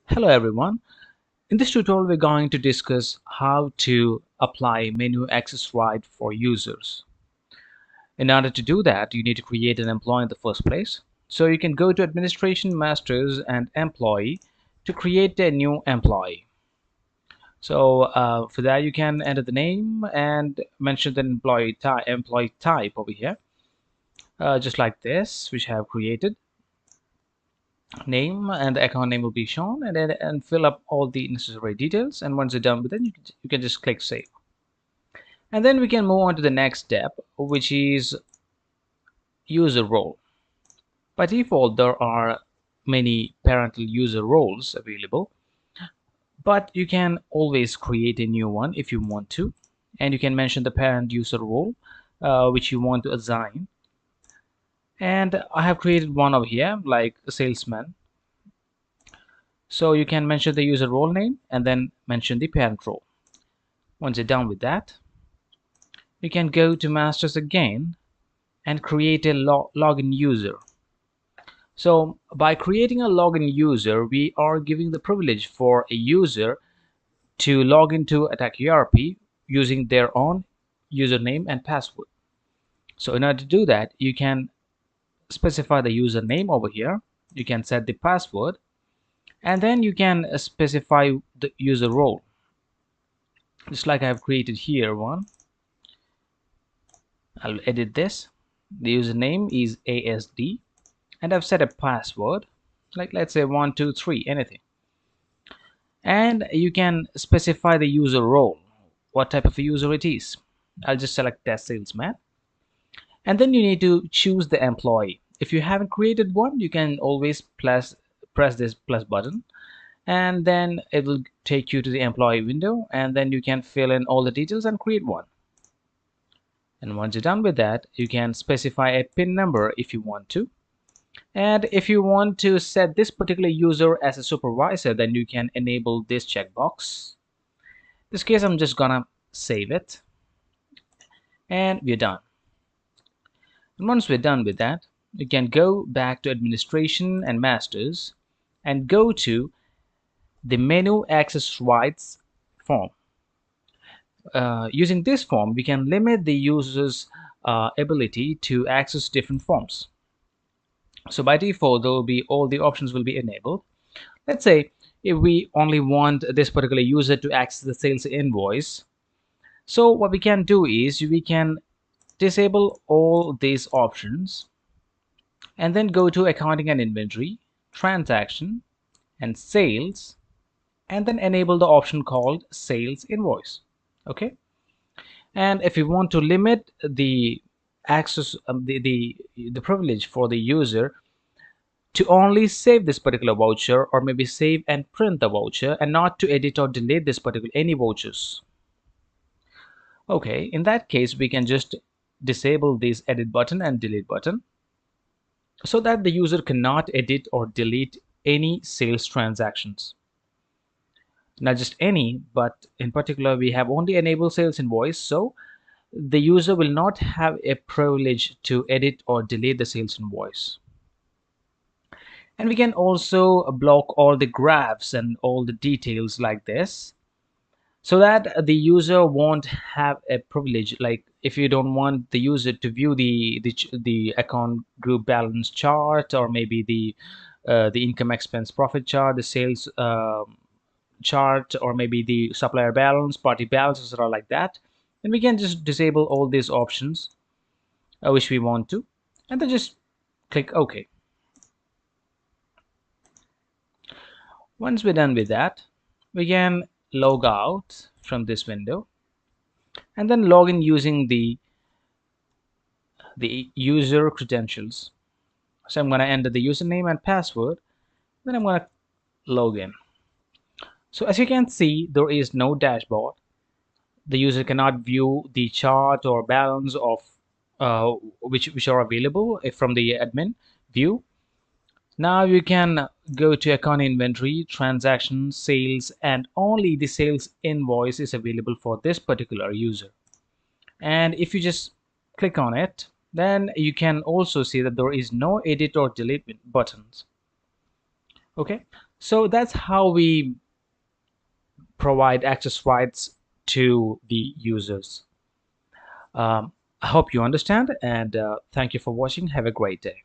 Hello everyone. In this tutorial we're going to discuss how to apply menu access right for users. In order to do that, you need to create an employee in the first place. So you can go to administration, masters and employee to create a new employee. So for that you can enter the name and mention the employee type over here, just like this, which I have created. Name and the account name will be shown, and fill up all the necessary details, and once you're done with it, you can just click save. And then we can move on to the next step, which is user role. By default there are many parental user roles available, but you can always create a new one if you want to, and you can mention the parent user role which you want to assign. And I have created one over here like a salesman. So you can mention the user role name and then mention the parent role. Once you're done with that, you can go to masters again and create a login user. So by creating a login user, we are giving the privilege for a user to log into atERP using their own username and password. So in order to do that, you can specify the username over here, you can set the password, and then you can specify the user role, just like I have created here one. I'll edit this. The username is ASD, and I've set a password like, let's say 123, anything. And you can specify the user role, what type of a user it is. I'll just select test salesman, and then you need to choose the employee. If you haven't created one, you can always press this plus button, and then it will take you to the employee window, and then you can fill in all the details and create one. And once you're done with that, you can specify a PIN number if you want to. And if you want to set this particular user as a supervisor, then you can enable this checkbox. In this case, I'm just gonna save it, and we're done. And once we're done with that, you can go back to administration and masters and go to the menu access rights form. Using this form, we can limit the user's ability to access different forms. So by default, there will be all the options will be enabled. Let's say if we only want this particular user to access the sales invoice, so what we can do is we can disable all these options and then go to accounting and inventory, transaction and sales, and then enable the option called sales invoice. Okay, and if you want to limit the access, the privilege for the user to only save this particular voucher, or maybe save and print the voucher, and not to edit or delete this particular any vouchers. Okay, in that case we can just disable this edit button and delete button, so that the user cannot edit or delete any sales transactions. Not just any, but in particular we have only enable sales invoice, so the user will not have a privilege to edit or delete the sales invoice. And we can also block all the graphs and all the details like this, so that the user won't have a privilege. Like if you don't want the user to view the account group balance chart, or maybe the income expense profit chart, the sales chart, or maybe the supplier balance, party balance, etc., like that, then we can just disable all these options which we want to, and then just click OK. Once we're done with that, we can log out from this window and then log in using the user credentials. So I'm going to enter the username and password, then I'm going to log in. So as you can see, there is no dashboard. The user cannot view the chart or balance of which are available from the admin view. Now you can go to account inventory, transactions, sales, and only the sales invoice is available for this particular user. And if you just click on it, then you can also see that there is no edit or delete buttons. Okay, So that's how we provide access rights to the users. I hope you understand, and thank you for watching. Have a great day.